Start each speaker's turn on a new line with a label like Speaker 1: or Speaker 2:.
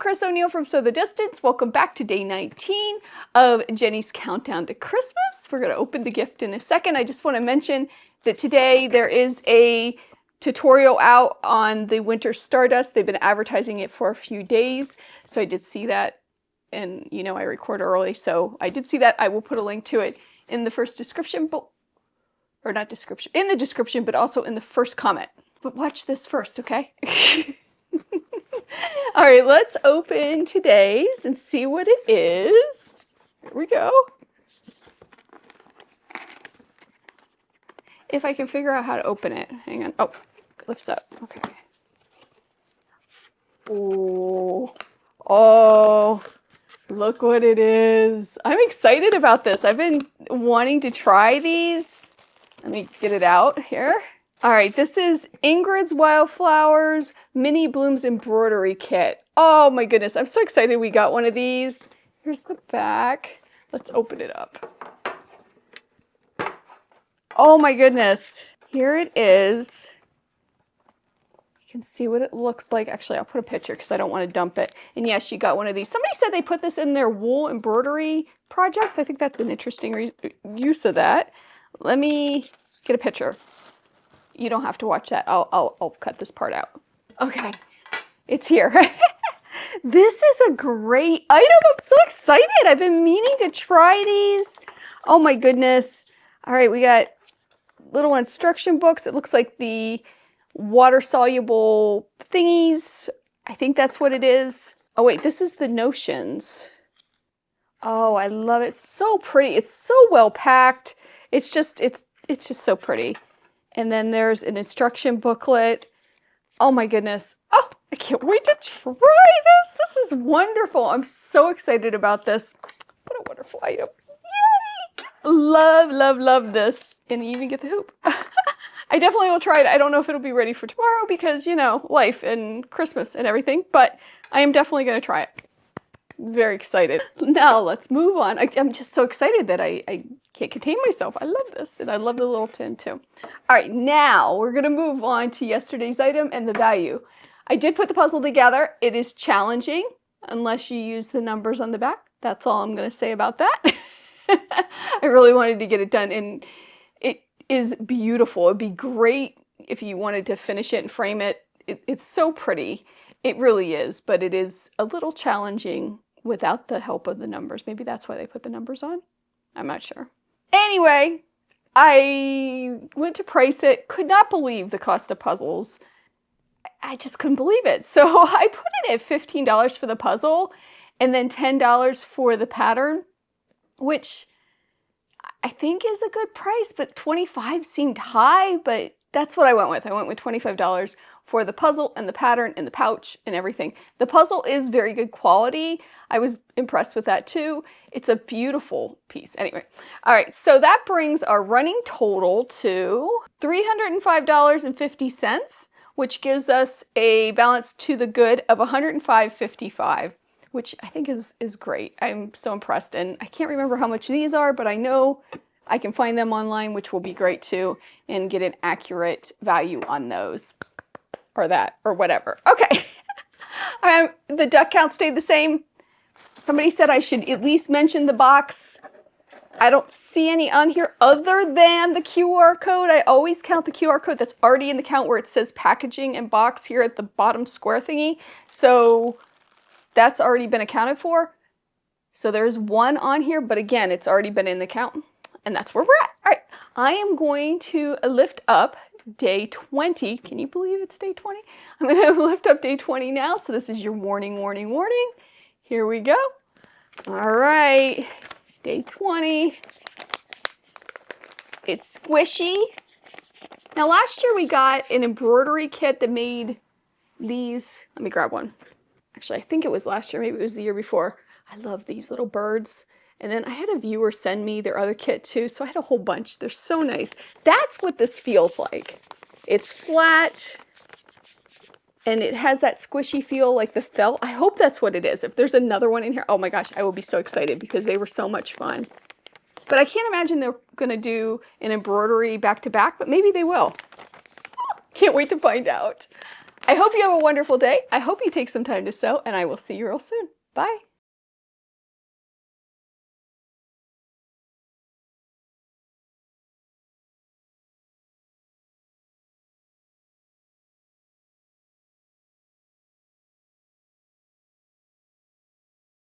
Speaker 1: Chris O'Neill from Sew the Distance. Welcome back to day 19 of Jenny's Countdown to Christmas. We're going to open the gift in a second. I just want to mention that today there is a tutorial out on the winter stardust. They've been advertising it for a few days, so I did see that, and you know I record early, so I did see that. I will put a link to it in the first description, or not description, in the description, but also in the first comment. But watch this first, okay? All right, let's open today's and see what it is. Here we go. If I can figure out how to open it. Hang on. Oh, it lifts up. Okay. Oh, look what it is. I'm excited about this. I've been wanting to try these. Let me get it out here. All right, this is Ingrid's Wildflowers Mini Blooms Embroidery Kit. Oh my goodness, I'm so excited we got one of these. Here's the back. Let's open it up. Oh my goodness, here it is. You can see what it looks like. Actually, I'll put a picture because I don't want to dump it. And yes, you got one of these. Somebody said they put this in their wool embroidery projects. I think that's an interesting use of that. Let me get a picture. You don't have to watch that. I'll cut this part out. Okay, it's here. This is a great item. I'm so excited. I've been meaning to try these. Oh my goodness. All right, we got little instruction books. It looks like the water-soluble thingies. I think that's what it is. Oh wait, this is the notions. Oh, I love it. It's so pretty. It's so well packed. It's just so pretty. And then there's an instruction booklet. Oh my goodness. Oh, I can't wait to try this. This is wonderful. I'm so excited about this. What a wonderful item. Yay! Love, love, love this. And you even get the hoop. I definitely will try it. I don't know if it'll be ready for tomorrow because, you know, life and Christmas and everything, but I am definitely going to try it. Very excited. Now let's move on. I'm just so excited that I can't contain myself. I love this, and I love the little tin too. All right, now we're gonna move on to yesterday's item and the value. I did put the puzzle together. It is challenging unless you use the numbers on the back. That's all I'm gonna say about that. I really wanted to get it done, and it is beautiful. It'd be great if you wanted to finish it and frame it. It's so pretty. It really is, but it is a little challenging without the help of the numbers. Maybe that's why they put the numbers on. I'm not sure. Anyway, I went to price it. Could not believe the cost of puzzles. I just couldn't believe it. So I put it at $15 for the puzzle and then $10 for the pattern, which I think is a good price, but $25 seemed high, but that's what I went with. I went with $25 for the puzzle and the pattern and the pouch and everything. The puzzle is very good quality. I was impressed with that too. It's a beautiful piece. Anyway, all right, so that brings our running total to $305.50, which gives us a balance to the good of $105.55, which I think is great. I'm so impressed, and I can't remember how much these are, but I know I can find them online, which will be great too, and get an accurate value on those. Or that, or whatever. Okay. The duck count stayed the same. Somebody said I should at least mention the box. I don't see any on here other than the QR code. I always count the QR code that's already in the count where it says packaging and box here at the bottom square thingy. So that's already been accounted for. So there's one on here, but again, it's already been in the count. And that's where we're at. All right. I am going to lift up day 20. Can you believe it's day 20? I'm going to lift up day 20 now. So this is your warning, warning, warning. Here we go. All right. Day 20. It's squishy. Now last year we got an embroidery kit that made these. Let me grab one. Actually, I think it was last year. Maybe it was the year before. I love these little birds. And then I had a viewer send me their other kit too, so I had a whole bunch. They're so nice. That's what this feels like. It's flat, and it has that squishy feel like the felt. I hope that's what it is. If there's another one in here, oh my gosh, I will be so excited because they were so much fun. But I can't imagine they're going to do an embroidery back-to-back, but maybe they will. Can't wait to find out. I hope you have a wonderful day. I hope you take some time to sew, and I will see you real soon. Bye.